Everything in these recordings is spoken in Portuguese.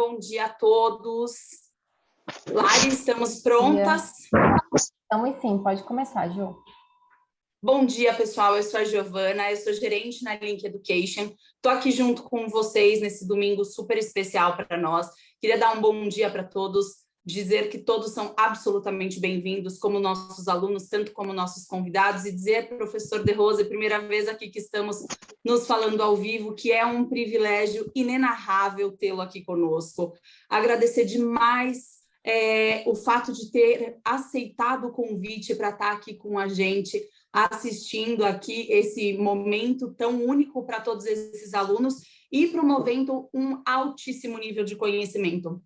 bom dia a todos. Lari, estamos prontas? Estamos sim, pode começar, Ju. Bom dia, pessoal. Eu sou a Giovana, eu sou gerente na Link Education. Estou aqui junto com vocês nesse domingo super especial para nós. Queria dar um bom dia para todos, dizer que todos são absolutamente bem-vindos, como nossos alunos, tanto como nossos convidados, e dizer, professor De Rose, primeira vez aqui que estamos nos falando ao vivo, que é um privilégio inenarrável tê-lo aqui conosco. Agradecer demais o fato de ter aceitado o convite para estar aqui com a gente, assistindo aqui esse momento tão único para todos esses alunos e promovendo um altíssimo nível de conhecimento.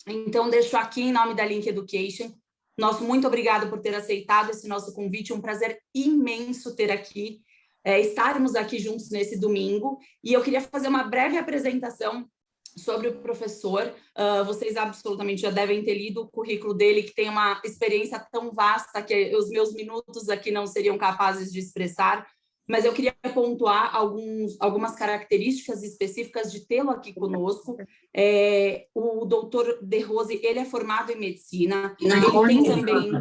Então, deixo aqui em nome da Link Education, nosso muito obrigado por ter aceitado esse nosso convite, um prazer imenso ter aqui, estarmos aqui juntos nesse domingo, e eu queria fazer uma breve apresentação sobre o professor. Vocês absolutamente já devem ter lido o currículo dele, que tem uma experiência tão vasta que os meus minutos aqui não seriam capazes de expressar, mas eu queria pontuar algumas características específicas de tê-lo aqui conosco. O doutor De Rose, ele é formado em medicina, ele tem também...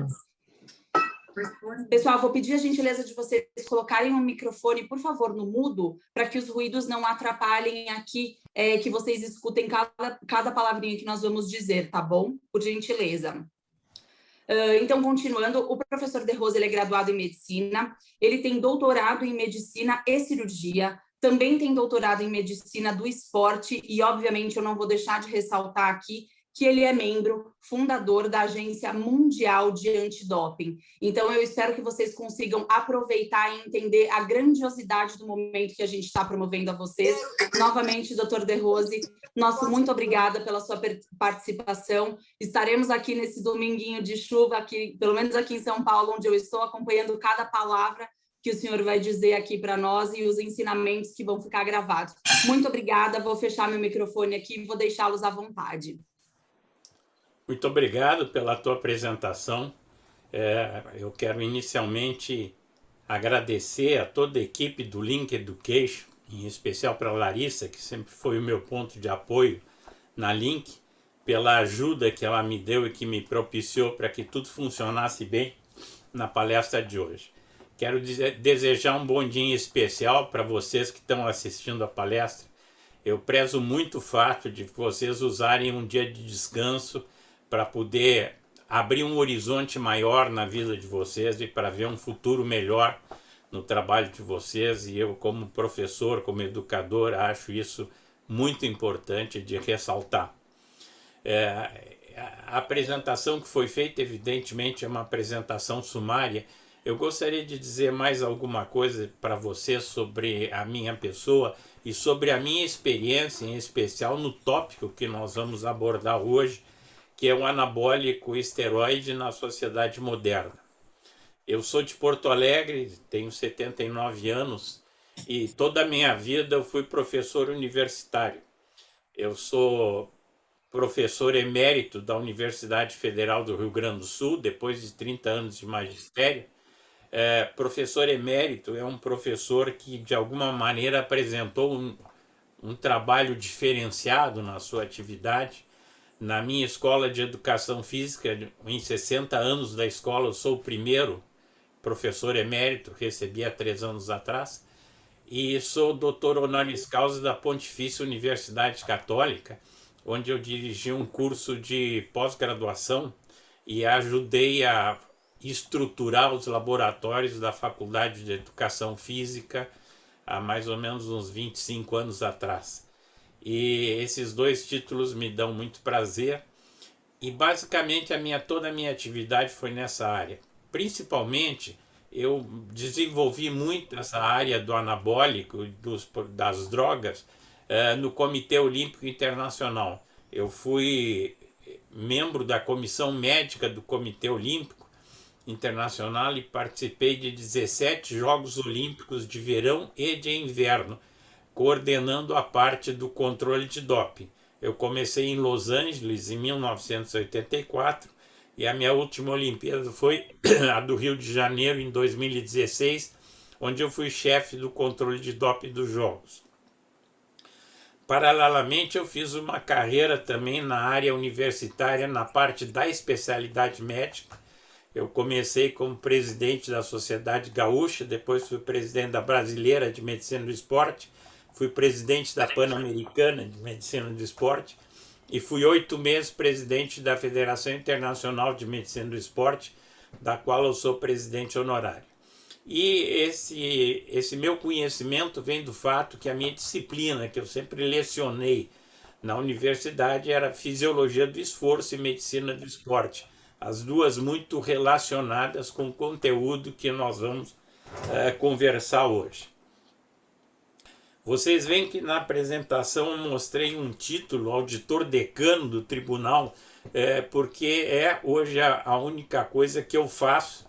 Pessoal, vou pedir a gentileza de vocês colocarem o microfone, por favor, no mudo, para que os ruídos não atrapalhem aqui, que vocês escutem cada palavrinha que nós vamos dizer, tá bom? Por gentileza. Então, continuando, o professor De Rose, ele é graduado em medicina, ele tem doutorado em medicina e cirurgia, também tem doutorado em medicina do esporte e, obviamente, eu não vou deixar de ressaltar aqui que ele é membro fundador da Agência Mundial de Antidoping. Então, eu espero que vocês consigam aproveitar e entender a grandiosidade do momento que a gente está promovendo a vocês. Novamente, doutor De Rose, nosso muito obrigada pela sua participação. Estaremos aqui nesse dominguinho de chuva, aqui, pelo menos aqui em São Paulo, onde eu estou acompanhando cada palavra que o senhor vai dizer aqui para nós e os ensinamentos que vão ficar gravados. Muito obrigada, vou fechar meu microfone aqui e vou deixá-los à vontade. Muito obrigado pela tua apresentação. Eu quero inicialmente agradecer a toda a equipe do Link Education, em especial para a Larissa, que sempre foi o meu ponto de apoio na Link, pela ajuda que ela me deu e que me propiciou para que tudo funcionasse bem na palestra de hoje. Quero desejar um bom dia especial para vocês que estão assistindo a palestra. Eu prezo muito o fato de vocês usarem um dia de descanso para poder abrir um horizonte maior na vida de vocês e para ver um futuro melhor no trabalho de vocês. E eu, como professor, como educador, acho isso muito importante de ressaltar. A apresentação que foi feita, evidentemente, é uma apresentação sumária. Eu gostaria de dizer mais alguma coisa para vocês sobre a minha pessoa e sobre a minha experiência, em especial no tópico que nós vamos abordar hoje, que é o anabólico esteroide na sociedade moderna. Eu sou de Porto Alegre, tenho 79 anos e toda a minha vida eu fui professor universitário. Eu sou professor emérito da Universidade Federal do Rio Grande do Sul, depois de 30 anos de magistério. Professor emérito é um professor que, de alguma maneira, apresentou um trabalho diferenciado na sua atividade. Na minha escola de educação física, em 60 anos da escola, eu sou o primeiro professor emérito, recebi há 3 anos atrás, e sou doutor honoris causa da Pontifícia Universidade Católica, onde eu dirigi um curso de pós-graduação e ajudei a estruturar os laboratórios da Faculdade de Educação Física há mais ou menos uns 25 anos atrás. E esses 2 títulos me dão muito prazer e basicamente toda a minha atividade foi nessa área. Principalmente eu desenvolvi muito essa área do anabólico, das drogas, no Comitê Olímpico Internacional. Eu fui membro da comissão médica do Comitê Olímpico Internacional e participei de 17 Jogos Olímpicos de verão e de inverno, coordenando a parte do controle de doping. Eu comecei em Los Angeles em 1984 e a minha última Olimpíada foi a do Rio de Janeiro em 2016, onde eu fui chefe do controle de doping dos Jogos. Paralelamente, eu fiz uma carreira também na área universitária, na parte da especialidade médica. Eu comecei como presidente da Sociedade Gaúcha, depois fui presidente da Brasileira de Medicina do Esporte, fui presidente da Pan-Americana de Medicina do Esporte e fui 8 meses presidente da Federação Internacional de Medicina do Esporte, da qual eu sou presidente honorário. E esse meu conhecimento vem do fato que a minha disciplina, que eu sempre lecionei na universidade, era Fisiologia do Esforço e Medicina do Esporte. As duas muito relacionadas com o conteúdo que nós vamos conversar hoje. Vocês veem que na apresentação eu mostrei um título, auditor decano do tribunal, porque é hoje a única coisa que eu faço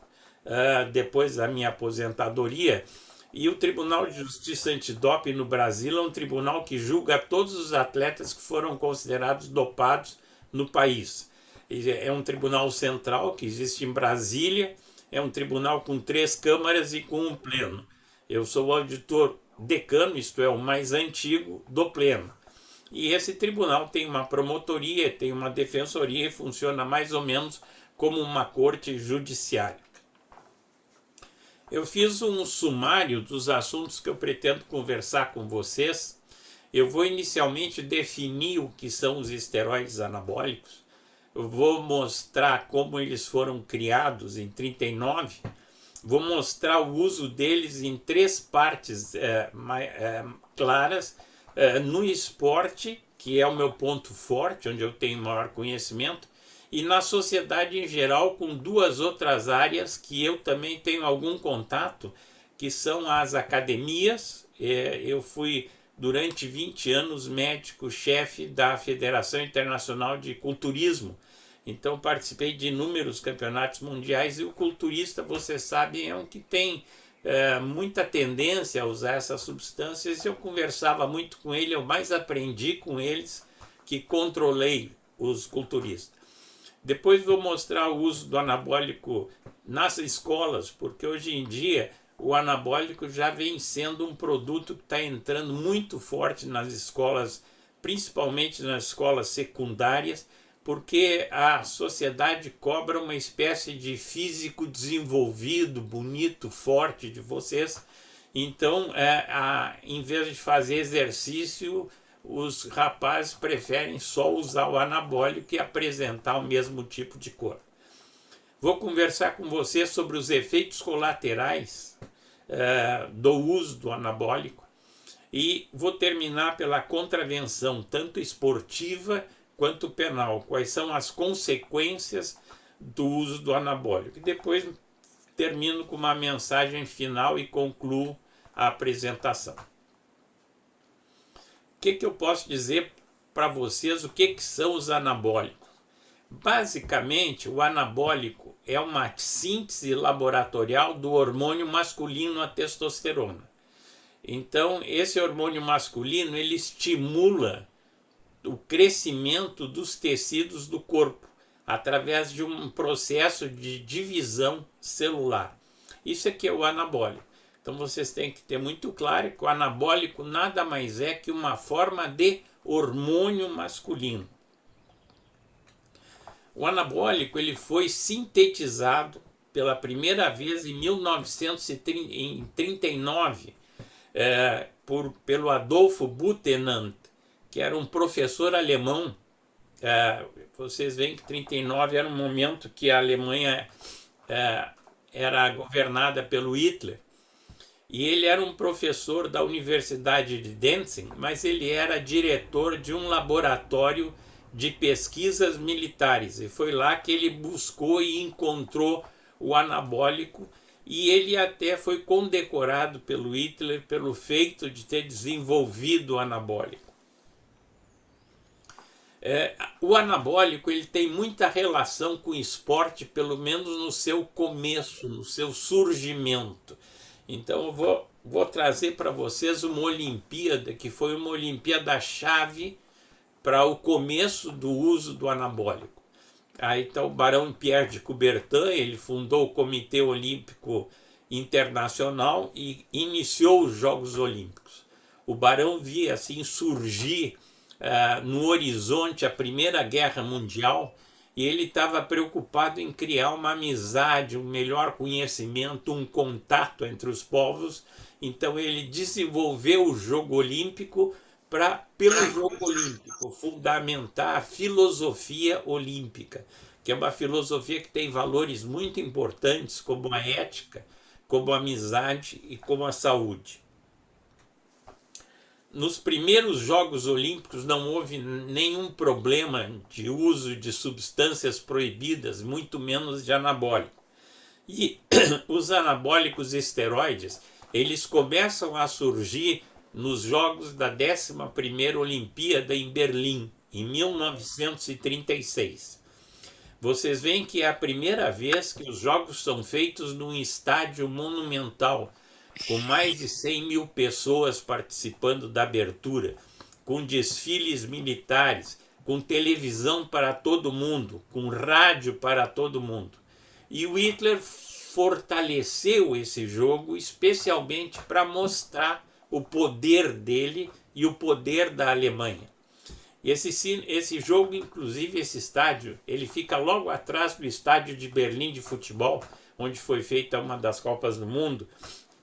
depois da minha aposentadoria. E o Tribunal de Justiça Antidoping no Brasil é um tribunal que julga todos os atletas que foram considerados dopados no país. É um tribunal central que existe em Brasília, é um tribunal com 3 câmaras e com um pleno. Eu sou o auditor decano, isto é, o mais antigo do pleno. E esse tribunal tem uma promotoria, tem uma defensoria e funciona mais ou menos como uma corte judiciária. Eu fiz um sumário dos assuntos que eu pretendo conversar com vocês. Eu vou inicialmente definir o que são os esteroides anabólicos. Eu vou mostrar como eles foram criados em 1939. Vou mostrar o uso deles em 3 partes claras. No esporte, que é o meu ponto forte, onde eu tenho maior conhecimento, e na sociedade em geral, com 2 outras áreas que eu também tenho algum contato, que são as academias. Eu fui, durante 20 anos, médico-chefe da Federação Internacional de Culturismo. Então, participei de inúmeros campeonatos mundiais, e o culturista, vocês sabem, é um que tem muita tendência a usar essas substâncias. Eu conversava muito com ele, eu mais aprendi com eles que controlei os culturistas. Depois vou mostrar o uso do anabólico nas escolas, porque hoje em dia o anabólico já vem sendo um produto que está entrando muito forte nas escolas, principalmente nas escolas secundárias, porque a sociedade cobra uma espécie de físico desenvolvido, bonito, forte de vocês. Então, em vez de fazer exercício, os rapazes preferem só usar o anabólico e apresentar o mesmo tipo de corpo. Vou conversar com você sobre os efeitos colaterais do uso do anabólico e vou terminar pela contravenção, tanto esportiva quanto penal. Quais são as consequências do uso do anabólico? E depois termino com uma mensagem final e concluo a apresentação. O que eu posso dizer para vocês? O que são os anabólicos? Basicamente, o anabólico é uma síntese laboratorial do hormônio masculino, a testosterona. Então, esse hormônio masculino, ele estimula o crescimento dos tecidos do corpo através de um processo de divisão celular. Isso aqui é o anabólico. Então vocês têm que ter muito claro que o anabólico nada mais é que uma forma de hormônio masculino. O anabólico ele foi sintetizado pela primeira vez em 1939 pelo Adolfo Butenandt, que era um professor alemão. Vocês veem que 1939 era um momento que a Alemanha era governada pelo Hitler. E ele era um professor da Universidade de Danzig, mas ele era diretor de um laboratório de pesquisas militares. E foi lá que ele buscou e encontrou o anabólico. E ele até foi condecorado pelo Hitler pelo feito de ter desenvolvido o anabólico. O anabólico ele tem muita relação com o esporte, pelo menos no seu começo, no seu surgimento. Então eu vou trazer para vocês uma Olimpíada, que foi uma Olimpíada-chave para o começo do uso do anabólico. Aí está o Barão Pierre de Coubertin, ele fundou o Comitê Olímpico Internacional e iniciou os Jogos Olímpicos. o barão via assim surgir no horizonte a Primeira Guerra Mundial, e ele estava preocupado em criar uma amizade, um melhor conhecimento, um contato entre os povos. Então ele desenvolveu o jogo olímpico para, pelo jogo olímpico, fundamentar a filosofia olímpica, que é uma filosofia que tem valores muito importantes, como a ética, como a amizade e como a saúde. Nos primeiros Jogos Olímpicos não houve nenhum problema de uso de substâncias proibidas, muito menos de anabólico. E os anabólicos esteroides, eles começam a surgir nos Jogos da 11ª Olimpíada em Berlim, em 1936. Vocês veem que é a primeira vez que os Jogos são feitos num estádio monumental, com mais de 100 mil pessoas participando da abertura, com desfiles militares, com televisão para todo mundo, com rádio para todo mundo. E o Hitler fortaleceu esse jogo especialmente para mostrar o poder dele e o poder da Alemanha. Esse jogo, inclusive esse estádio, ele fica logo atrás do estádio de Berlim de futebol, onde foi feita uma das Copas do Mundo.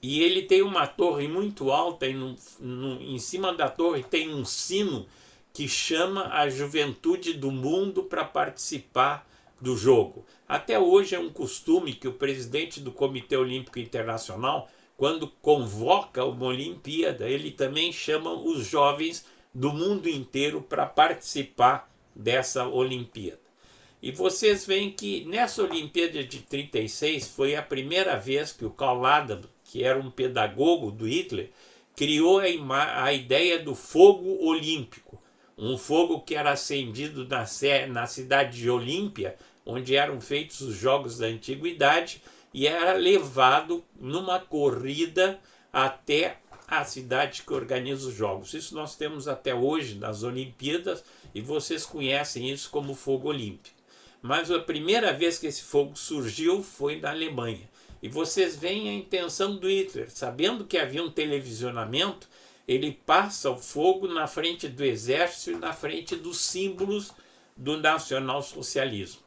E ele tem uma torre muito alta e em cima da torre tem um sino que chama a juventude do mundo para participar do jogo. Até hoje é um costume que o presidente do Comitê Olímpico Internacional, quando convoca uma Olimpíada, ele também chama os jovens do mundo inteiro para participar dessa Olimpíada. E vocês veem que nessa Olimpíada de 36 foi a primeira vez que o Karl Adam, que era um pedagogo do Hitler, criou a ideia do fogo olímpico. Um fogo que era acendido na cidade de Olímpia, onde eram feitos os Jogos da Antiguidade, e era levado numa corrida até a cidade que organiza os Jogos. Isso nós temos até hoje nas Olimpíadas, e vocês conhecem isso como fogo olímpico. Mas a primeira vez que esse fogo surgiu foi na Alemanha. E vocês veem a intenção do Hitler. Sabendo que havia um televisionamento, ele passa o fogo na frente do exército e na frente dos símbolos do nacionalsocialismo.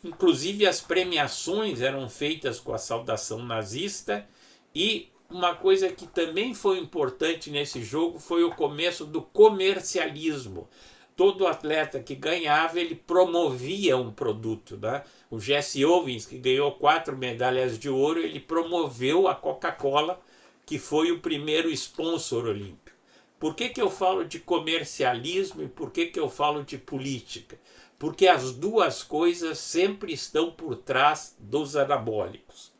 Inclusive as premiações eram feitas com a saudação nazista, e uma coisa que também foi importante nesse jogo foi o começo do comercialismo. Todo atleta que ganhava, ele promovia um produto, né? O Jesse Owens, que ganhou 4 medalhas de ouro, ele promoveu a Coca-Cola, que foi o primeiro sponsor olímpico. Por que eu falo de comercialismo e por que eu falo de política? Porque as duas coisas sempre estão por trás dos anabólicos.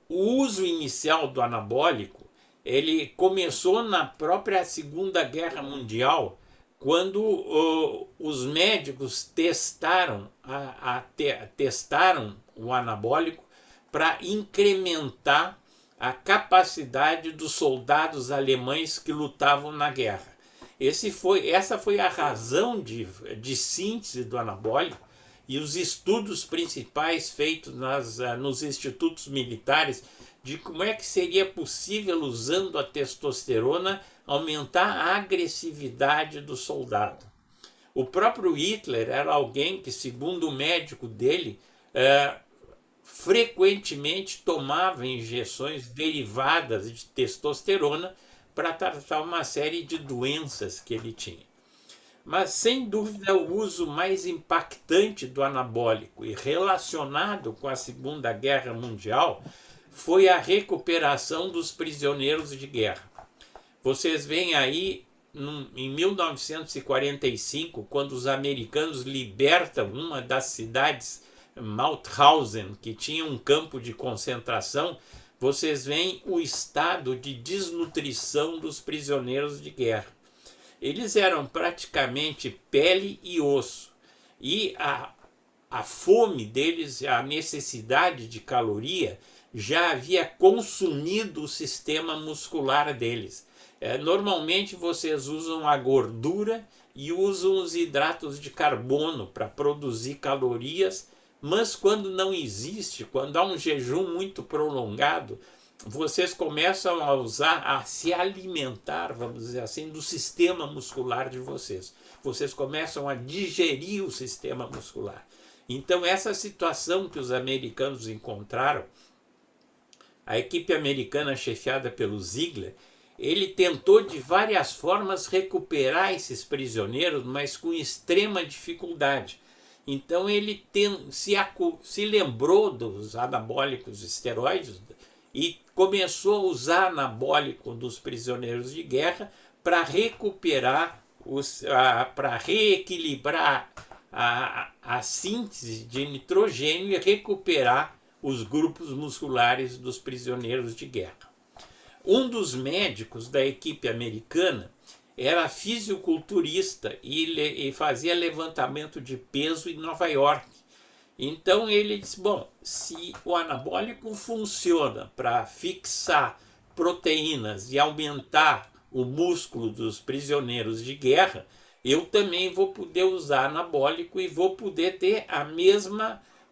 O uso inicial do anabólico, ele começou na própria Segunda Guerra Mundial, quando os médicos testaram o anabólico para incrementar a capacidade dos soldados alemães que lutavam na guerra. Essa foi a razão de síntese do anabólico, e os estudos principais feitos nos institutos militares de como é que seria possível, usando a testosterona, aumentar a agressividade do soldado. O próprio Hitler era alguém que, segundo o médico dele, frequentemente tomava injeções derivadas de testosterona para tratar uma série de doenças que ele tinha. Mas, sem dúvida, o uso mais impactante do anabólico e relacionado com a Segunda Guerra Mundial foi a recuperação dos prisioneiros de guerra. Vocês veem aí, em 1945, quando os americanos libertam uma das cidades, Mauthausen, que tinha um campo de concentração, vocês veem o estado de desnutrição dos prisioneiros de guerra. Eles eram praticamente pele e osso, e a fome deles, a necessidade de caloria, já havia consumido o sistema muscular deles. Normalmente vocês usam a gordura e usam os hidratos de carbono para produzir calorias, mas quando não existe, quando há um jejum muito prolongado, vocês começam a usar, a se alimentar, vamos dizer assim, do sistema muscular de vocês. Vocês começam a digerir o sistema muscular. Então, essa situação que os americanos encontraram, a equipe americana chefiada pelo Ziegler, ele tentou de várias formas recuperar esses prisioneiros, mas com extrema dificuldade. Então ele se lembrou dos anabólicos esteroides e começou a usar anabólico dos prisioneiros de guerra para recuperar, para reequilibrar a síntese de nitrogênio e recuperar os grupos musculares dos prisioneiros de guerra. Um dos médicos da equipe americana era fisiculturista e fazia levantamento de peso em Nova York. Então ele disse, bom, se o anabólico funciona para fixar proteínas e aumentar o músculo dos prisioneiros de guerra, eu também vou poder usar anabólico e vou poder ter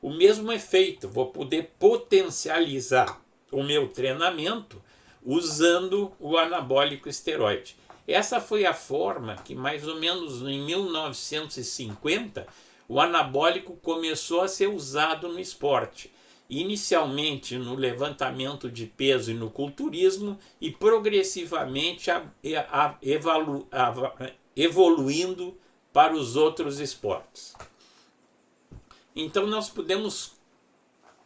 o mesmo efeito, vou poder potencializar o meu treinamento usando o anabólico esteroide. Essa foi a forma que, mais ou menos em 1950, o anabólico começou a ser usado no esporte. Inicialmente no levantamento de peso e no culturismo e progressivamente evoluindo para os outros esportes. Então nós podemos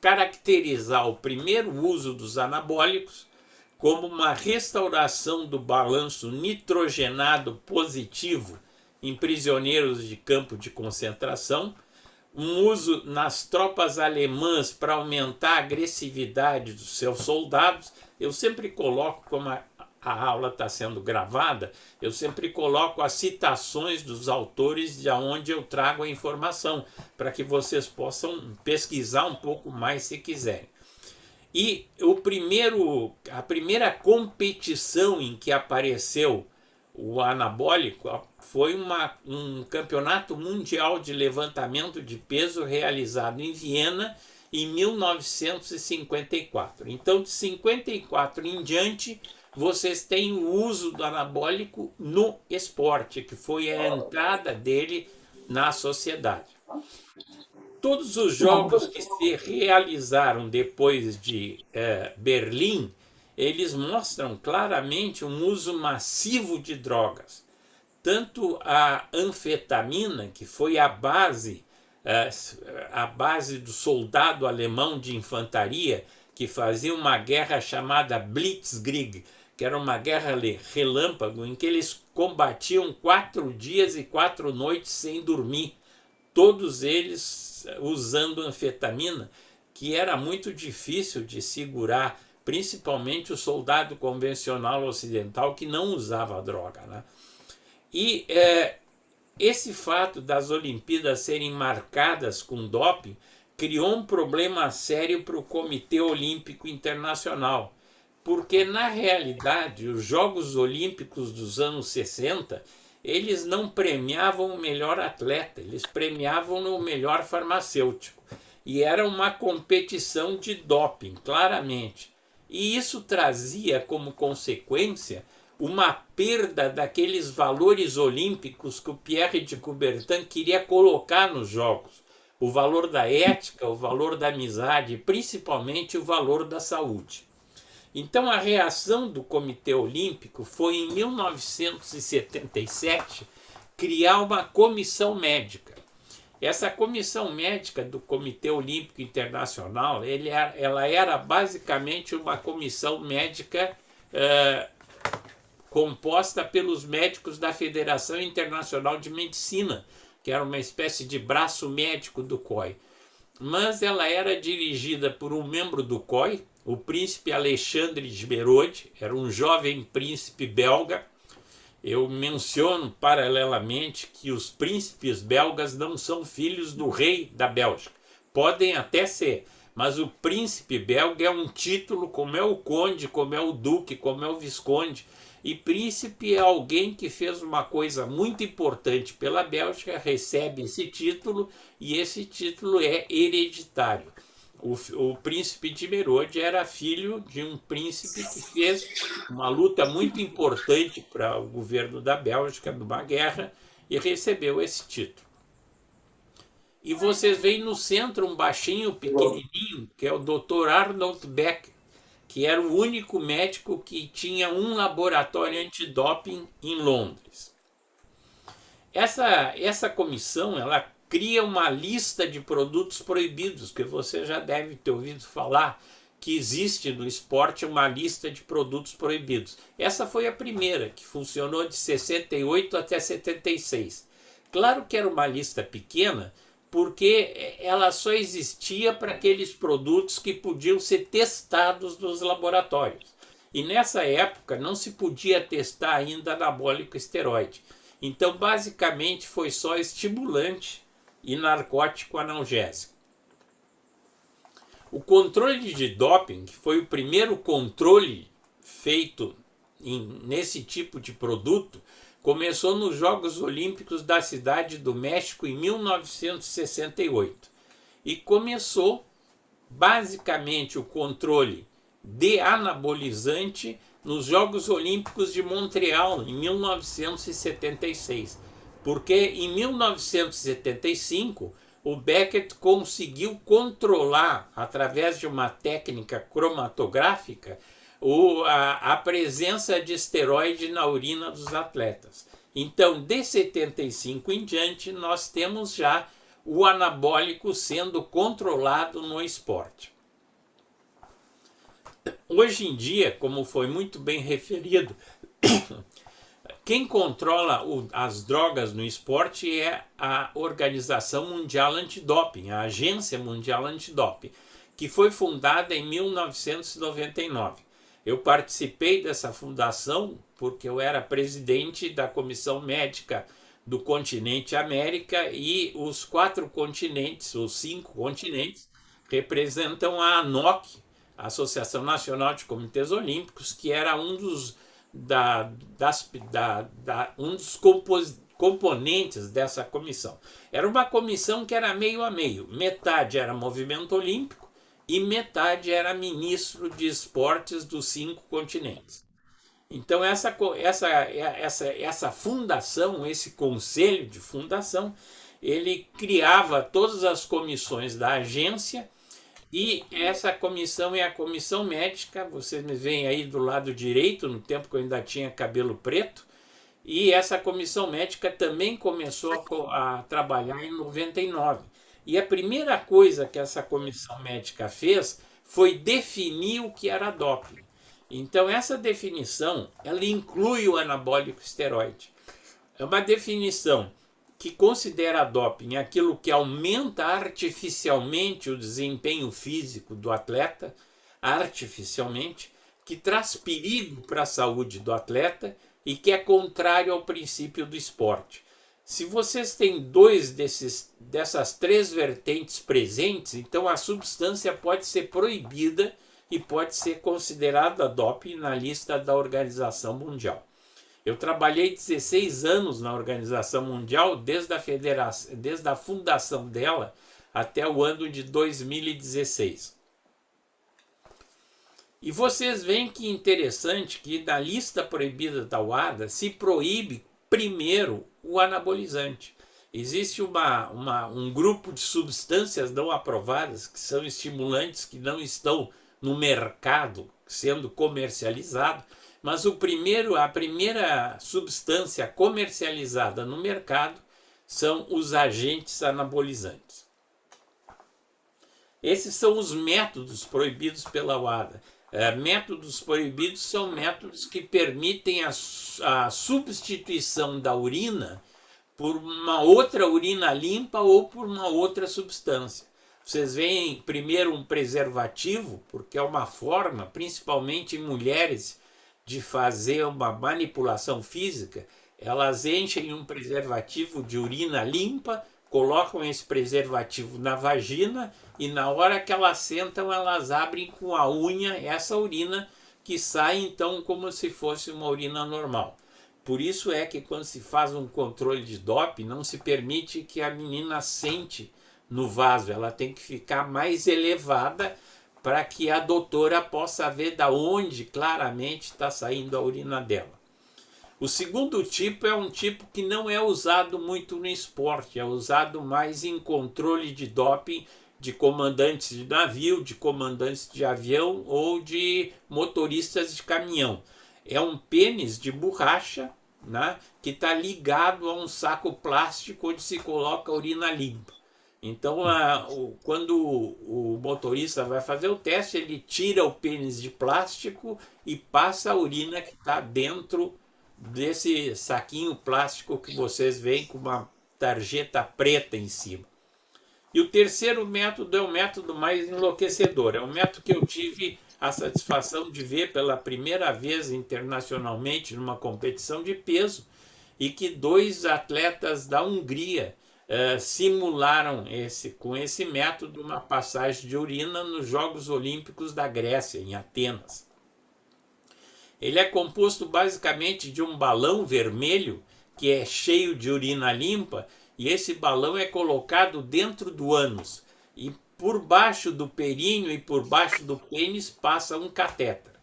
caracterizar o primeiro uso dos anabólicos como uma restauração do balanço nitrogenado positivo em prisioneiros de campo de concentração, um uso nas tropas alemãs para aumentar a agressividade dos seus soldados. Eu sempre coloco, como a aula está sendo gravada, eu sempre coloco as citações dos autores de onde eu trago a informação, para que vocês possam pesquisar um pouco mais se quiserem. E a primeira competição em que apareceu o anabólico foi um campeonato mundial de levantamento de peso realizado em Viena em 1954. Então, de 54 em diante, vocês têm o uso do anabólico no esporte, que foi a entrada dele na sociedade. Todos os jogos que se realizaram depois de Berlim, eles mostram claramente um uso massivo de drogas. Tanto a anfetamina, que foi a base do soldado alemão de infantaria, que fazia uma guerra chamada Blitzkrieg, que era uma guerra relâmpago, em que eles combatiam 4 dias e 4 noites sem dormir, todos eles usando anfetamina, que era muito difícil de segurar, principalmente o soldado convencional ocidental que não usava droga, né? E esse fato das Olimpíadas serem marcadas com doping criou um problema sério para o Comitê Olímpico Internacional, porque na realidade os Jogos Olímpicos dos anos 60 eles não premiavam o melhor atleta, eles premiavam o melhor farmacêutico. E era uma competição de doping, claramente. E isso trazia como consequência uma perda daqueles valores olímpicos que o Pierre de Coubertin queria colocar nos Jogos. O valor da ética, o valor da amizade, principalmente o valor da saúde. Então a reação do Comitê Olímpico foi, em 1977, criar uma comissão médica. Essa comissão médica do Comitê Olímpico Internacional, ela era basicamente uma comissão médica composta pelos médicos da Federação Internacional de Medicina, que era uma espécie de braço médico do COI. Mas ela era dirigida por um membro do COI, o príncipe Alexandre de Merode, era um jovem príncipe belga. Eu menciono paralelamente que os príncipes belgas não são filhos do rei da Bélgica. Podem até ser, mas o príncipe belga é um título, como é o conde, como é o duque, como é o visconde. E príncipe é alguém que fez uma coisa muito importante pela Bélgica, recebe esse título, e esse título é hereditário. O príncipe de Merode era filho de um príncipe que fez uma luta muito importante para o governo da Bélgica numa guerra e recebeu esse título. E vocês veem no centro um baixinho pequenininho, que é o Dr. Arnold Becker, que era o único médico que tinha um laboratório antidoping em Londres. Essa comissão, ela cria uma lista de produtos proibidos, que você já deve ter ouvido falar, que existe no esporte uma lista de produtos proibidos. Essa foi a primeira, que funcionou de 68 até 76. Claro que era uma lista pequena, porque ela só existia para aqueles produtos que podiam ser testados nos laboratórios. E nessa época não se podia testar ainda anabólico esteroide. Então, basicamente, foi só estimulante e narcótico analgésico. O controle de doping, que foi o primeiro controle feito nesse tipo de produto, começou nos Jogos Olímpicos da Cidade do México em 1968. E começou, basicamente, o controle de anabolizante nos Jogos Olímpicos de Montreal, em 1976. Porque em 1975, o Beckett conseguiu controlar, através de uma técnica cromatográfica, a presença de esteroide na urina dos atletas. Então, de 75 em diante, nós temos já o anabólico sendo controlado no esporte. Hoje em dia, como foi muito bem referido, quem controla as drogas no esporte é a Organização Mundial Antidoping, a Agência Mundial Antidoping, que foi fundada em 1999. Eu participei dessa fundação porque eu era presidente da Comissão Médica do continente América, e os 4 continentes, os 5 continentes, representam a ANOC, a Associação Nacional de Comitês Olímpicos, que era um dos componentes dessa comissão. Era uma comissão que era meio a meio. Metade era movimento olímpico e metade era ministro de esportes dos 5 continentes. Então essa fundação, esse conselho de fundação, ele criava todas as comissões da agência. E essa comissão é a comissão médica, vocês me veem aí do lado direito, no tempo que eu ainda tinha cabelo preto, e essa comissão médica também começou a trabalhar em 99. E a primeira coisa que essa comissão médica fez foi definir o que era doping. Então essa definição, ela inclui o anabólico esteroide. É uma definição que considera doping aquilo que aumenta artificialmente o desempenho físico do atleta, artificialmente, que traz perigo para a saúde do atleta e que é contrário ao princípio do esporte. Se vocês têm 2 dessas 3 vertentes presentes, então a substância pode ser proibida e pode ser considerada doping na lista da Organização Mundial. Eu trabalhei 16 anos na Organização Mundial, desde a fundação dela até o ano de 2016. E vocês veem que interessante que na lista proibida da WADA se proíbe primeiro o anabolizante. Existe um grupo de substâncias não aprovadas, que são estimulantes que não estão no mercado sendo comercializado, mas a primeira substância comercializada no mercado são os agentes anabolizantes. Esses são os métodos proibidos pela WADA. Métodos proibidos são métodos que permitem a substituição da urina por uma outra urina limpa ou por uma outra substância. Vocês veem primeiro um preservativo, porque é uma forma, principalmente em mulheres, de fazer uma manipulação física. Elas enchem um preservativo de urina limpa, colocam esse preservativo na vagina e na hora que elas sentam, elas abrem com a unha essa urina, que sai então como se fosse uma urina normal. Por isso é que quando se faz um controle de doping, não se permite que a menina sente no vaso, ela tem que ficar mais elevada para que a doutora possa ver da onde claramente está saindo a urina dela. O segundo tipo é um tipo que não é usado muito no esporte, é usado mais em controle de doping de comandantes de navio, de comandantes de avião ou de motoristas de caminhão. É um pênis de borracha, né, que está ligado a um saco plástico onde se coloca a urina limpa. Então, quando o motorista vai fazer o teste, ele tira o pênis de plástico e passa a urina que está dentro desse saquinho plástico que vocês veem com uma tarjeta preta em cima. E o terceiro método é o método mais enlouquecedor. É um método que eu tive a satisfação de ver pela primeira vez internacionalmente numa competição de peso e que 2 atletas da Hungria simularam com esse método uma passagem de urina nos Jogos Olímpicos da Grécia, em Atenas. Ele é composto basicamente de um balão vermelho que é cheio de urina limpa e esse balão é colocado dentro do ânus e por baixo do períneo e por baixo do pênis passa um catéter.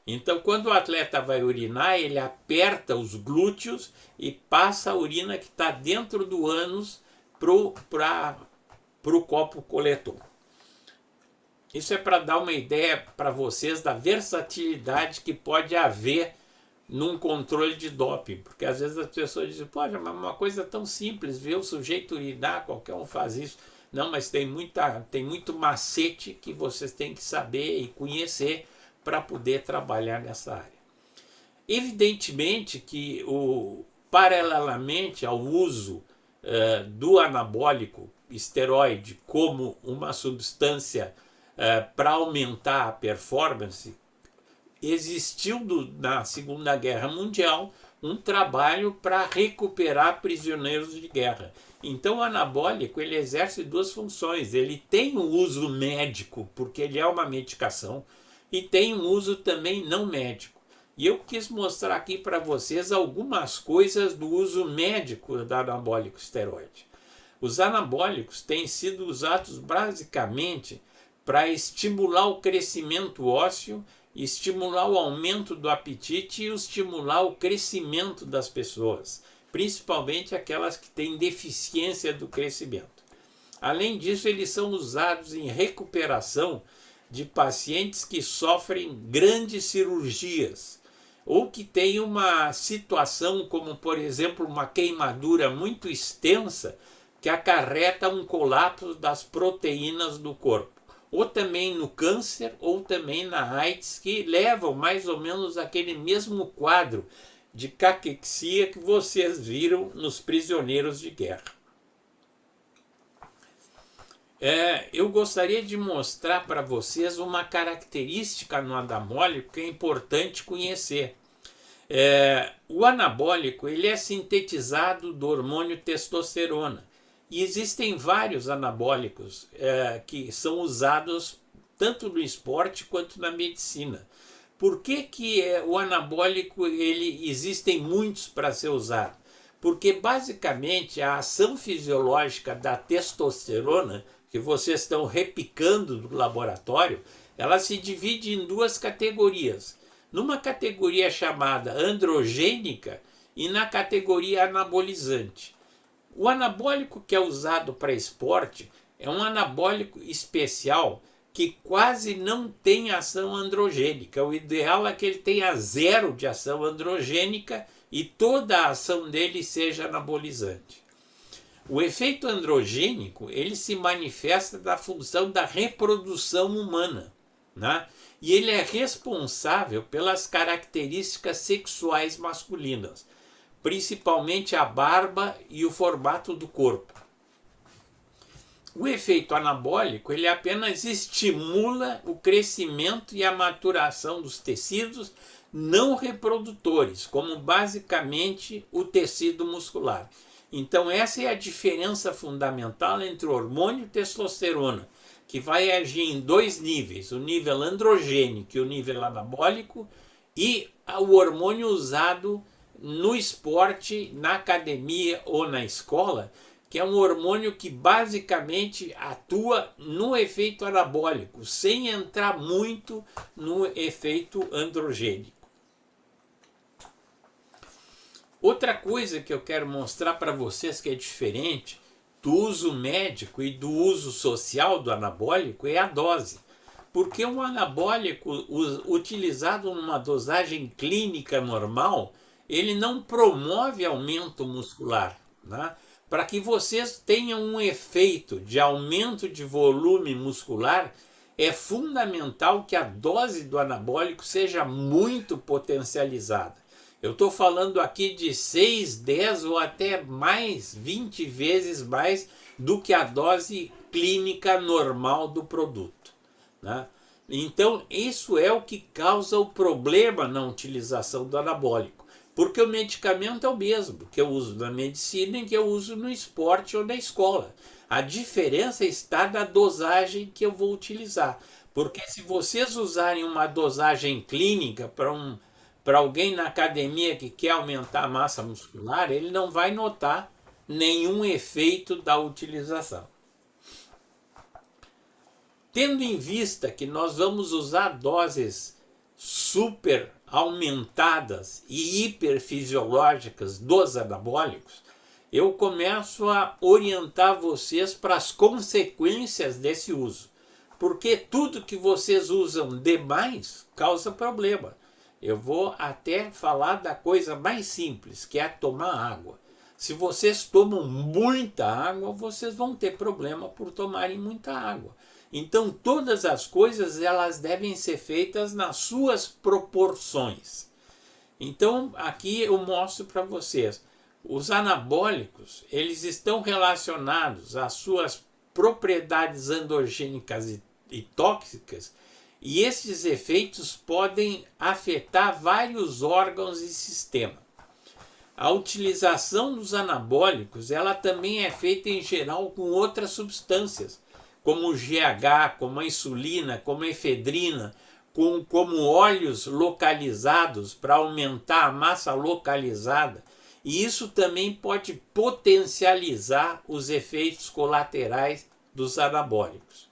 Então, quando o atleta vai urinar, ele aperta os glúteos e passa a urina que está dentro do ânus para o copo coletor. Isso é para dar uma ideia para vocês da versatilidade que pode haver num controle de doping, porque às vezes as pessoas dizem, poxa, mas uma coisa tão simples, ver o sujeito urinar, qualquer um faz isso. Não, mas tem muito macete que vocês têm que saber e conhecer para poder trabalhar nessa área. Evidentemente que paralelamente ao uso do anabólico esteroide como uma substância para aumentar a performance, existiu na Segunda Guerra Mundial um trabalho para recuperar prisioneiros de guerra. Então o anabólico ele exerce 2 funções. Ele tem um uso médico, porque ele é uma medicação, e tem um uso também não médico. E eu quis mostrar aqui para vocês algumas coisas do uso médico do anabólico esteroide. Os anabólicos têm sido usados basicamente para estimular o crescimento ósseo, estimular o aumento do apetite e estimular o crescimento das pessoas, principalmente aquelas que têm deficiência do crescimento. Além disso, eles são usados em recuperação de pacientes que sofrem grandes cirurgias ou que têm uma situação como, por exemplo, uma queimadura muito extensa que acarreta um colapso das proteínas do corpo, ou também no câncer, ou também na AIDS, que levam mais ou menos aquele mesmo quadro de caquexia que vocês viram nos prisioneiros de guerra. Eu gostaria de mostrar para vocês uma característica no anabólico que é importante conhecer. O anabólico ele é sintetizado do hormônio testosterona. E existem vários anabólicos que são usados tanto no esporte quanto na medicina. Por que o anabólico existem muitos para ser usado? Porque basicamente a ação fisiológica da testosterona, que vocês estão replicando do laboratório, ela se divide em 2 categorias. Numa categoria chamada androgênica e na categoria anabolizante. O anabólico que é usado para esporte é um anabólico especial que quase não tem ação androgênica. O ideal é que ele tenha 0 de ação androgênica e toda a ação dele seja anabolizante. O efeito androgênico ele se manifesta da função da reprodução humana, né? E ele é responsável pelas características sexuais masculinas, principalmente a barba e o formato do corpo. O efeito anabólico ele apenas estimula o crescimento e a maturação dos tecidos não reprodutores, como basicamente o tecido muscular. Então essa é a diferença fundamental entre o hormônio testosterona, que vai agir em 2 níveis, o nível androgênico e o nível anabólico, e o hormônio usado no esporte, na academia ou na escola, que é um hormônio que basicamente atua no efeito anabólico, sem entrar muito no efeito androgênico. Outra coisa que eu quero mostrar para vocês que é diferente do uso médico e do uso social do anabólico é a dose. Porque um anabólico utilizado numa dosagem clínica normal, ele não promove aumento muscular, né? Para que vocês tenham um efeito de aumento de volume muscular, é fundamental que a dose do anabólico seja muito potencializada. Eu estou falando aqui de 6, 10 ou até mais, 20 vezes mais do que a dose clínica normal do produto, né? Então, isso é o que causa o problema na utilização do anabólico. Porque o medicamento é o mesmo que eu uso na medicina e que eu uso no esporte ou na escola. A diferença está na dosagem que eu vou utilizar. Porque se vocês usarem uma dosagem clínica para alguém na academia que quer aumentar a massa muscular, ele não vai notar nenhum efeito da utilização. Tendo em vista que nós vamos usar doses super aumentadas e hiperfisiológicas dos anabólicos, eu começo a orientar vocês para as consequências desse uso. Porque tudo que vocês usam demais causa problema. Eu vou até falar da coisa mais simples, que é tomar água. Se vocês tomam muita água, vocês vão ter problema por tomarem muita água. Então, todas as coisas elas devem ser feitas nas suas proporções. Então, aqui eu mostro para vocês. Os anabólicos, eles estão relacionados às suas propriedades endogênicas e tóxicas, e esses efeitos podem afetar vários órgãos e sistemas. A utilização dos anabólicos, ela também é feita em geral com outras substâncias, como o GH, como a insulina, como a efedrina, como óleos localizados para aumentar a massa localizada. E isso também pode potencializar os efeitos colaterais dos anabólicos.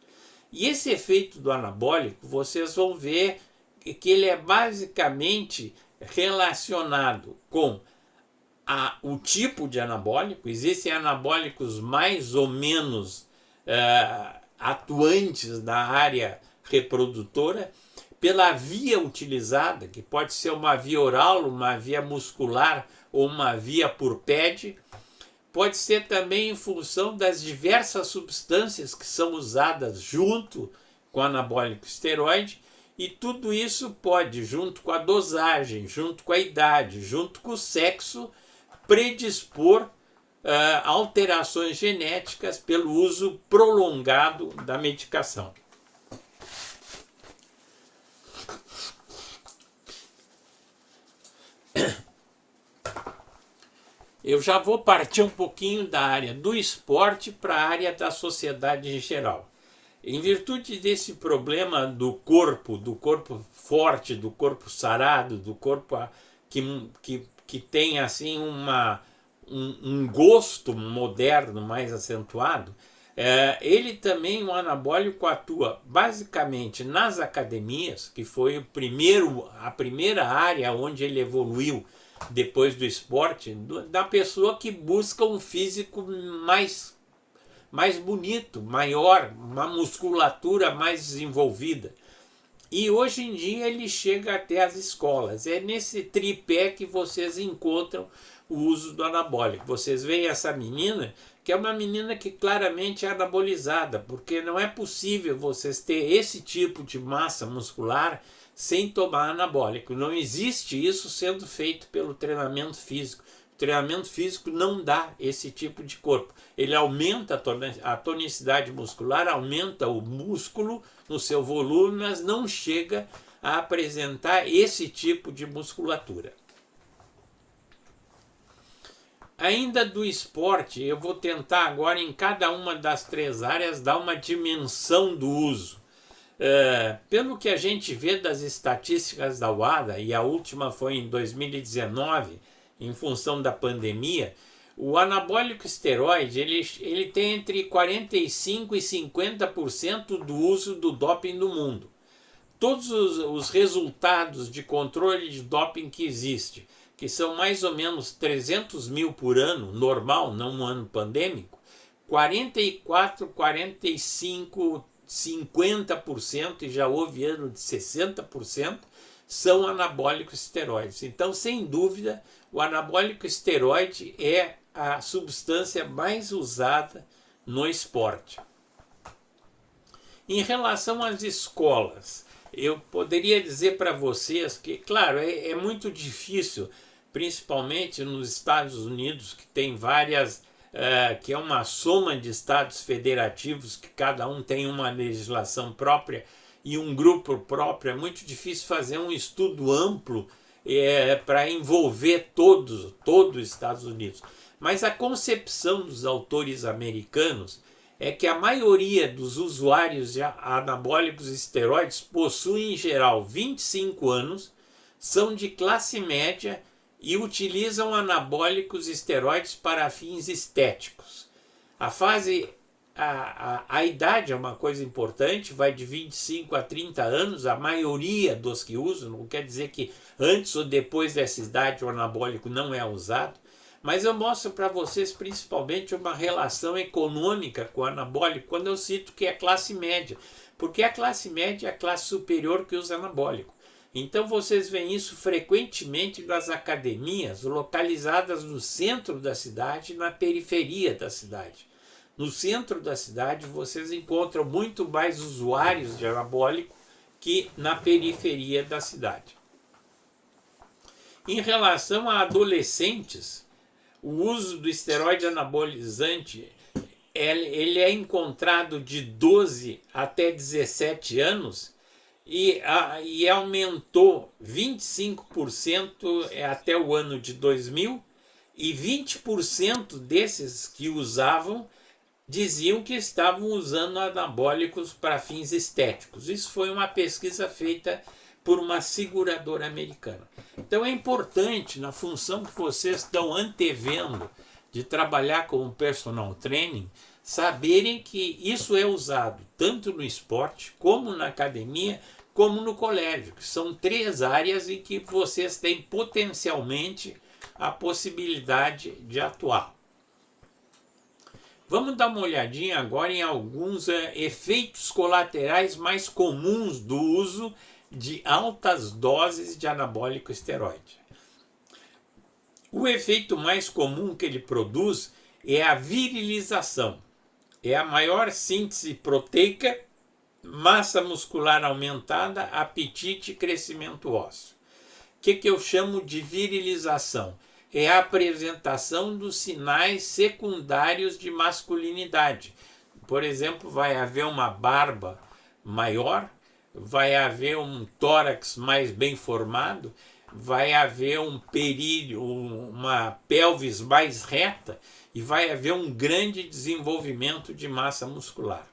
E esse efeito do anabólico, vocês vão ver que ele é basicamente relacionado com o tipo de anabólico. Existem anabólicos mais ou menos atuantes na área reprodutora, pela via utilizada, que pode ser uma via oral, uma via muscular ou uma via por PED, pode ser também em função das diversas substâncias que são usadas junto com o anabólico esteroide, e tudo isso pode, junto com a dosagem, junto com a idade, junto com o sexo, predispor alterações genéticas pelo uso prolongado da medicação. Eu já vou partir um pouquinho da área do esporte para a área da sociedade em geral. Em virtude desse problema do corpo forte, do corpo sarado, do corpo que tem assim um gosto moderno mais acentuado, ele também, o anabólico, atua basicamente nas academias, que foi a primeira área onde ele evoluiu depois do esporte, da pessoa que busca um físico mais bonito, maior, uma musculatura mais desenvolvida. E hoje em dia ele chega até as escolas. É nesse tripé que vocês encontram o uso do anabólico. Vocês veem essa menina, que é uma menina que claramente é anabolizada, porque não é possível vocês ter esse tipo de massa muscular sem tomar anabólico. Não existe isso sendo feito pelo treinamento físico. O treinamento físico não dá esse tipo de corpo. Ele aumenta a tonicidade muscular, aumenta o músculo no seu volume, mas não chega a apresentar esse tipo de musculatura. Ainda do esporte, eu vou tentar agora em cada uma das três áreas dar uma dimensão do uso. Pelo que a gente vê das estatísticas da WADA, e a última foi em 2019, em função da pandemia, O anabólico esteroide, ele tem entre 45% e 50% do uso do doping no mundo. Todos os resultados de controle de doping que existe, que são mais ou menos 300 mil por ano, normal, não um ano pandêmico, 44, 45, 50%, e já houve ano de 60%, são anabólicos esteroides. Então, sem dúvida, o anabólico esteroide é a substância mais usada no esporte. Em relação às escolas, eu poderia dizer para vocês que, claro, é muito difícil, principalmente nos Estados Unidos, que tem várias, que é uma soma de estados federativos, que cada um tem uma legislação própria e um grupo próprio. É muito difícil fazer um estudo amplo para envolver todo os Estados Unidos. Mas a concepção dos autores americanos é que a maioria dos usuários de anabólicos esteroides possuem, em geral, 25 anos, são de classe média e utilizam anabólicos esteroides para fins estéticos. A idade é uma coisa importante, vai de 25 a 30 anos, a maioria dos que usam, não quer dizer que antes ou depois dessa idade o anabólico não é usado, mas eu mostro para vocês principalmente uma relação econômica com o anabólico quando eu cito que é classe média, porque a classe média é a classe superior que usa anabólico. Então vocês veem isso frequentemente nas academias localizadas no centro da cidade e na periferia da cidade. No centro da cidade vocês encontram muito mais usuários de anabólico que na periferia da cidade. Em relação a adolescentes, o uso do esteroide anabolizante ele é encontrado de 12 até 17 anos e aumentou 25% até o ano de 2000 e 20% desses que usavam diziam que estavam usando anabólicos para fins estéticos. Isso foi uma pesquisa feita por uma seguradora americana. Então é importante, na função que vocês estão antevendo de trabalhar como personal training, saberem que isso é usado tanto no esporte, como na academia, como no colégio, que são 3 áreas em que vocês têm potencialmente a possibilidade de atuar. Vamos dar uma olhadinha agora em alguns efeitos colaterais mais comuns do uso de altas doses de anabólico esteroide. O efeito mais comum que ele produz é a virilização. É a maior síntese proteica, massa muscular aumentada, apetite e crescimento ósseo. O que eu chamo de virilização? É a apresentação dos sinais secundários de masculinidade. Por exemplo, vai haver uma barba maior, vai haver um tórax mais bem formado, vai haver um períleo, uma pelvis mais reta e vai haver um grande desenvolvimento de massa muscular.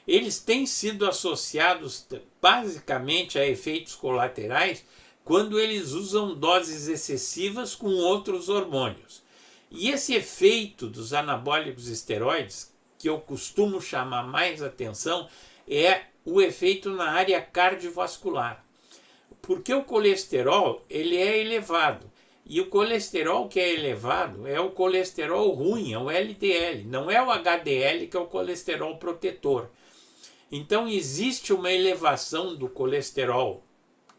Eles têm sido associados basicamente a efeitos colaterais quando eles usam doses excessivas com outros hormônios. E esse efeito dos anabólicos esteroides, que eu costumo chamar mais atenção, é o efeito na área cardiovascular. Porque o colesterol ele é elevado. E o colesterol que é elevado é o colesterol ruim, é o LDL, não é o HDL, que é o colesterol protetor. Então existe uma elevação do colesterol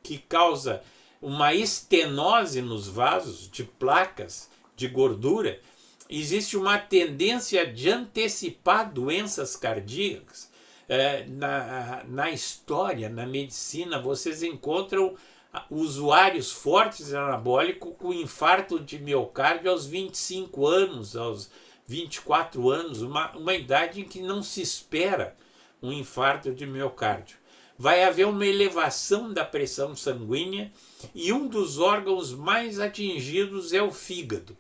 que causa uma estenose nos vasos de placas de gordura. Existe uma tendência de antecipar doenças cardíacas. Na história, na medicina, vocês encontram usuários fortes de anabólico com infarto de miocárdio aos 25 anos, aos 24 anos, uma idade em que não se espera um infarto de miocárdio. Vai haver uma elevação da pressão sanguínea e um dos órgãos mais atingidos é o fígado.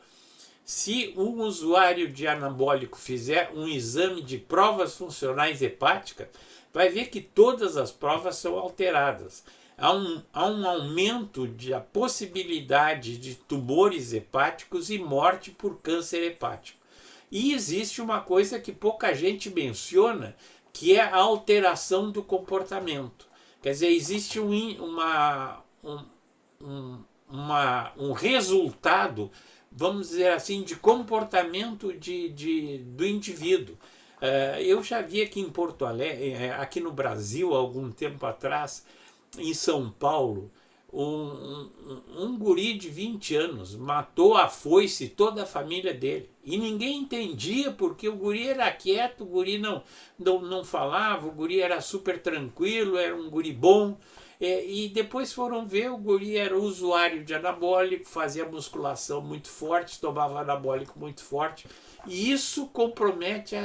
Se um usuário de anabólico fizer um exame de provas funcionais hepáticas, vai ver que todas as provas são alteradas. há um aumento da possibilidade de tumores hepáticos e morte por câncer hepático. E existe uma coisa que pouca gente menciona, que é a alteração do comportamento. Quer dizer, existe um resultado, vamos dizer assim, de comportamento do indivíduo. Eu já vi aqui em Porto Alegre, aqui no Brasil, há algum tempo atrás, em São Paulo, um guri de 20 anos matou à foice toda a família dele. E ninguém entendia porque o guri era quieto, o guri não falava, o guri era super tranquilo, era um guri bom. E depois foram ver, o guri era usuário de anabólico, fazia musculação muito forte, tomava anabólico muito forte. E isso compromete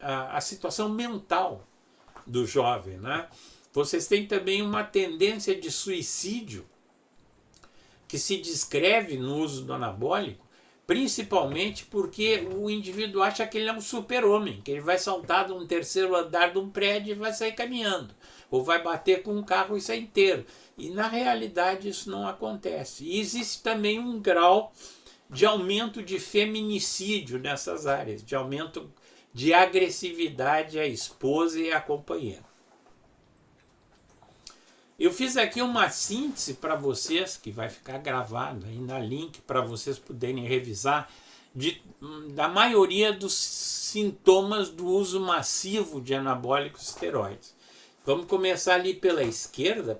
a situação mental do jovem, né? Vocês têm também uma tendência de suicídio que se descreve no uso do anabólico, principalmente porque o indivíduo acha que ele é um super-homem, que ele vai saltar de um terceiro andar de um prédio e vai sair caminhando, ou vai bater com um carro e sair inteiro. E na realidade isso não acontece. E existe também um grau de aumento de feminicídio nessas áreas, de aumento de agressividade à esposa e à companheira. Eu fiz aqui uma síntese para vocês, que vai ficar gravado aí na link para vocês poderem revisar, da maioria dos sintomas do uso massivo de anabólicos esteroides. Vamos começar ali pela esquerda,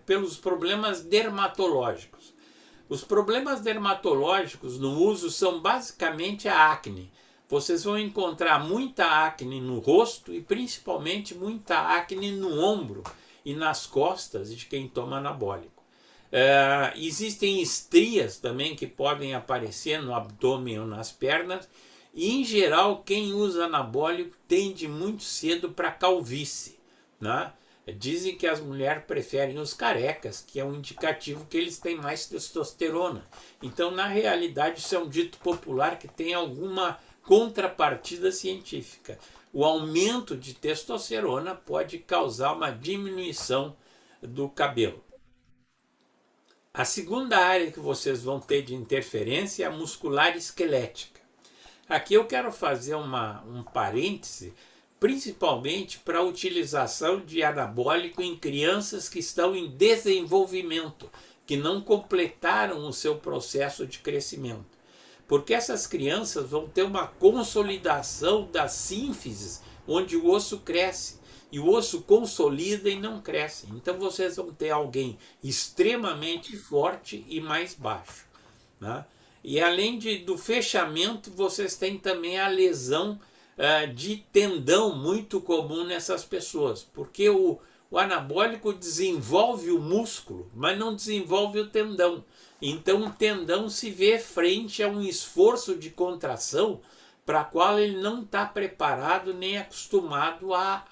pelos problemas dermatológicos. Os problemas dermatológicos no uso são basicamente a acne. Vocês vão encontrar muita acne no rosto e principalmente muita acne no ombro e nas costas de quem toma anabólico. Existem estrias também que podem aparecer no abdômen ou nas pernas, e em geral quem usa anabólico tende muito cedo para calvície, né? Dizem que as mulheres preferem os carecas, que é um indicativo que eles têm mais testosterona. Então, na realidade, isso é um dito popular que tem alguma contrapartida científica. O aumento de testosterona pode causar uma diminuição do cabelo. A segunda área que vocês vão ter de interferência é a muscular esquelética. Aqui eu quero fazer um parêntese, principalmente para a utilização de anabólico em crianças que estão em desenvolvimento, que não completaram o seu processo de crescimento. Porque essas crianças vão ter uma consolidação das sínfises, onde o osso cresce, e o osso consolida e não cresce. Então vocês vão ter alguém extremamente forte e mais baixo, né? E além do fechamento, vocês têm também a lesão de tendão muito comum nessas pessoas, porque o anabólico desenvolve o músculo, mas não desenvolve o tendão. Então o tendão se vê frente a um esforço de contração para o qual ele não está preparado nem acostumado a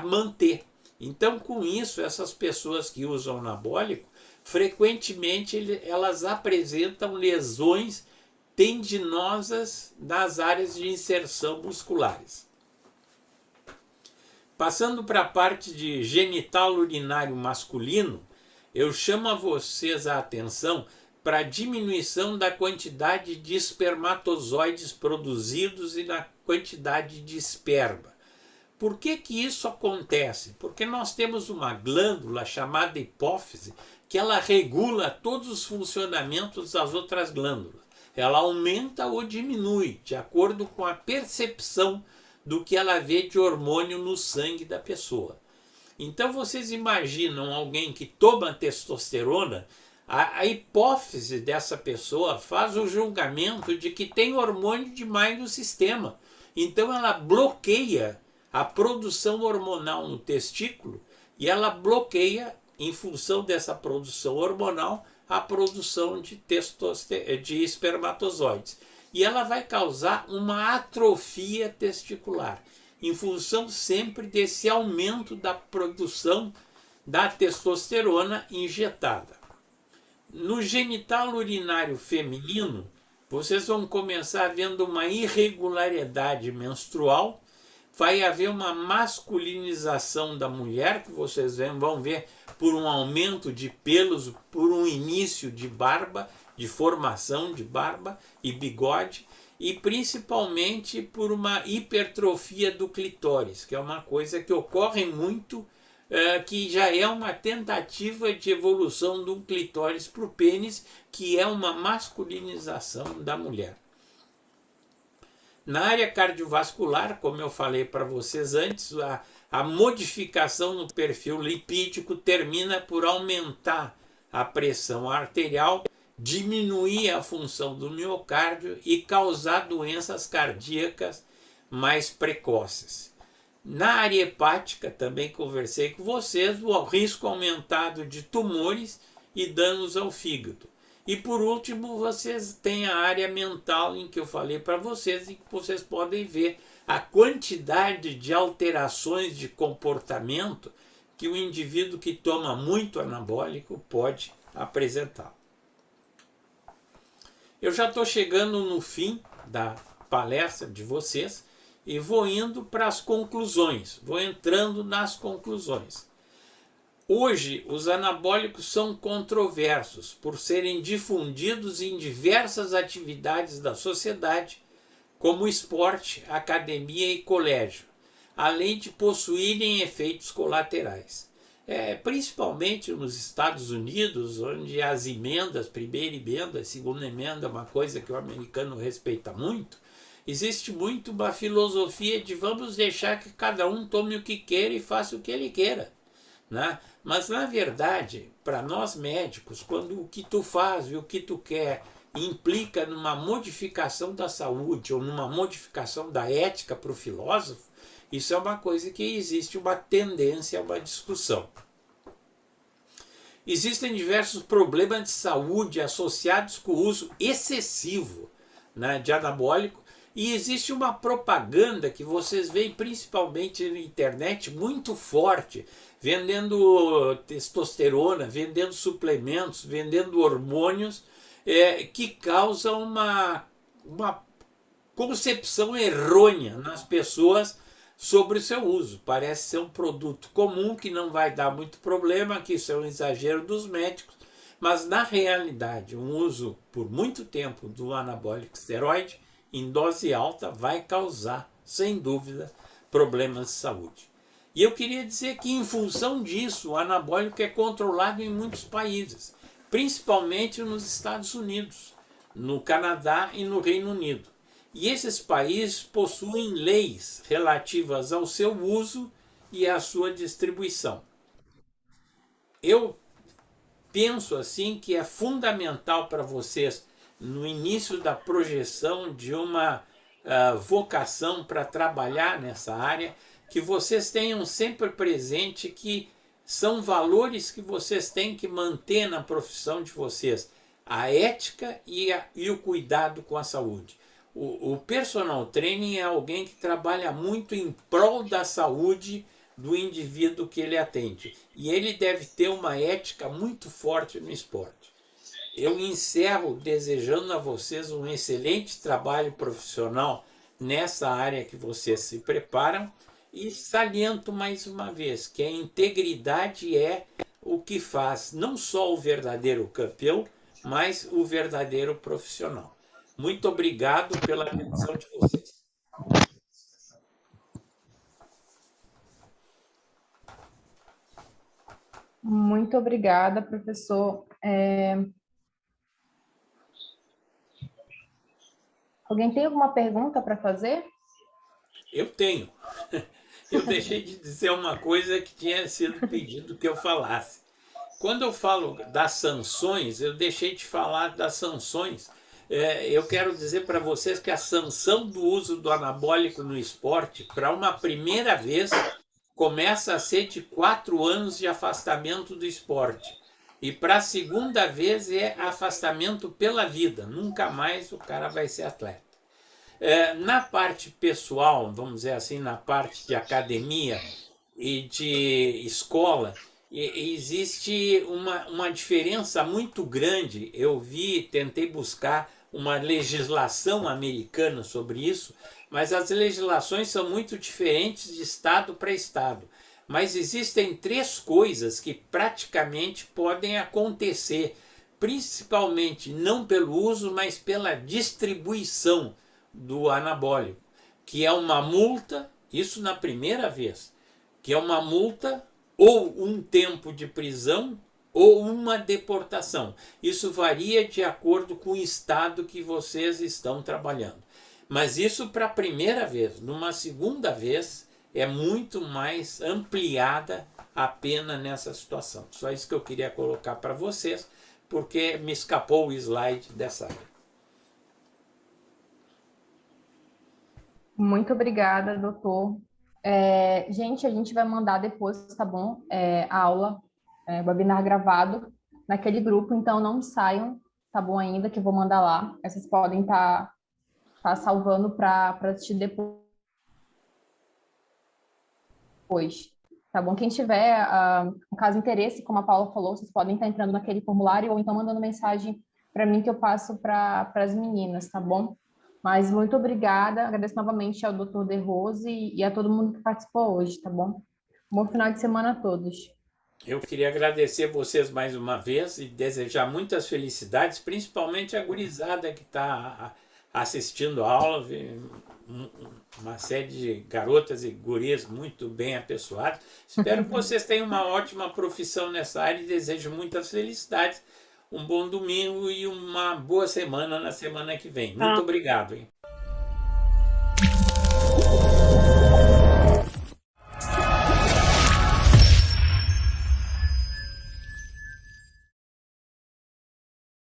manter. Então, com isso, essas pessoas que usam anabólico, frequentemente elas apresentam lesões tendinosas nas áreas de inserção musculares. Passando para a parte de genital urinário masculino, eu chamo a vocês a atenção para a diminuição da quantidade de espermatozoides produzidos e da quantidade de esperma. Por que isso acontece? Porque nós temos uma glândula chamada hipófise que ela regula todos os funcionamentos das outras glândulas. Ela aumenta ou diminui de acordo com a percepção do que ela vê de hormônio no sangue da pessoa. Então vocês imaginam alguém que toma testosterona, a hipófise dessa pessoa faz o julgamento de que tem hormônio demais no sistema. Então ela bloqueia a produção hormonal no testículo e ela bloqueia, em função dessa produção hormonal, a produção de espermatozoides. E ela vai causar uma atrofia testicular, em função sempre desse aumento da produção da testosterona injetada. No genital urinário feminino, vocês vão começar vendo uma irregularidade menstrual, vai haver uma masculinização da mulher, que vocês vão ver por um aumento de pelos, por um início de barba, de formação de barba e bigode, e principalmente por uma hipertrofia do clitóris, que é uma coisa que ocorre muito, que já é uma tentativa de evolução do clitóris para o pênis, que é uma masculinização da mulher. Na área cardiovascular, como eu falei para vocês antes, a modificação no perfil lipídico termina por aumentar a pressão arterial, diminuir a função do miocárdio e causar doenças cardíacas mais precoces. Na área hepática, também conversei com vocês, o risco aumentado de tumores e danos ao fígado. E por último, vocês têm a área mental, em que eu falei para vocês, e que vocês podem ver a quantidade de alterações de comportamento que o indivíduo que toma muito anabólico pode apresentar. Eu já estou chegando no fim da palestra de vocês e vou indo para as conclusões, vou entrando nas conclusões. Hoje, os anabólicos são controversos por serem difundidos em diversas atividades da sociedade, como esporte, academia e colégio, além de possuírem efeitos colaterais. Principalmente nos Estados Unidos, onde as emendas, primeira emenda, segunda emenda, uma coisa que o americano respeita muito, existe muito uma filosofia de vamos deixar que cada um tome o que queira e faça o que ele queira, né? Mas, na verdade, para nós médicos, quando o que tu faz e o que tu quer implica numa modificação da saúde ou numa modificação da ética para o filósofo, isso é uma coisa que existe uma tendência, uma discussão. Existem diversos problemas de saúde associados com o uso excessivo, né, de anabólico, e existe uma propaganda que vocês veem principalmente na internet muito forte, vendendo testosterona, vendendo suplementos, vendendo hormônios, que causam uma concepção errônea nas pessoas sobre o seu uso. Parece ser um produto comum que não vai dar muito problema, que isso é um exagero dos médicos, mas na realidade, um uso por muito tempo do anabólico esteroide em dose alta vai causar, sem dúvida, problemas de saúde. E eu queria dizer que, em função disso, o anabólico é controlado em muitos países, principalmente nos Estados Unidos, no Canadá e no Reino Unido. E esses países possuem leis relativas ao seu uso e à sua distribuição. Eu penso assim que é fundamental para vocês, no início da projeção de uma vocação para trabalhar nessa área, que vocês tenham sempre presente que são valores que vocês têm que manter na profissão de vocês, a ética e o cuidado com a saúde. O personal training é alguém que trabalha muito em prol da saúde do indivíduo que ele atende. E ele deve ter uma ética muito forte no esporte. Eu encerro desejando a vocês um excelente trabalho profissional nessa área que vocês se preparam e saliento mais uma vez que a integridade é o que faz não só o verdadeiro campeão, mas o verdadeiro profissional. Muito obrigado pela atenção de vocês. Muito obrigada, professor. Alguém tem alguma pergunta para fazer? Eu tenho. Eu deixei de dizer uma coisa que tinha sido pedido que eu falasse. Quando eu falo das sanções, eu deixei de falar das sanções. Eu quero dizer para vocês que a sanção do uso do anabólico no esporte, para uma primeira vez, começa a ser de 4 anos de afastamento do esporte. E para a segunda vez é afastamento pela vida. Nunca mais o cara vai ser atleta. Na parte pessoal, vamos dizer assim, na parte de academia e de escola, existe uma diferença muito grande. Eu tentei buscar uma legislação americana sobre isso, mas as legislações são muito diferentes de estado para estado. Mas existem 3 coisas que praticamente podem acontecer, principalmente não pelo uso, mas pela distribuição do anabólico, que é uma multa, isso na primeira vez, que é uma multa ou um tempo de prisão ou uma deportação. Isso varia de acordo com o estado que vocês estão trabalhando. Mas isso para a primeira vez. Numa segunda vez, é muito mais ampliada a pena nessa situação. Só isso que eu queria colocar para vocês, porque me escapou o slide dessa área. Muito obrigada, doutor. Gente, a gente vai mandar depois, tá bom? A aula, webinar gravado naquele grupo, então não saiam, tá bom ainda, que eu vou mandar lá. Vocês podem estar salvando para assistir depois, tá bom? Quem tiver, no caso, interesse, como a Paula falou, vocês podem estar entrando naquele formulário ou então mandando mensagem para mim que eu passo para as meninas, tá bom? Mas muito obrigada, agradeço novamente ao Dr. De Rose e a todo mundo que participou hoje, tá bom? Bom final de semana a todos. Eu queria agradecer vocês mais uma vez e desejar muitas felicidades, principalmente a gurizada que está assistindo a aula, uma série de garotas e gurias muito bem apessoadas. Espero que vocês tenham uma ótima profissão nessa área e desejo muitas felicidades. Um bom domingo e uma boa semana na semana que vem. Muito obrigado, hein?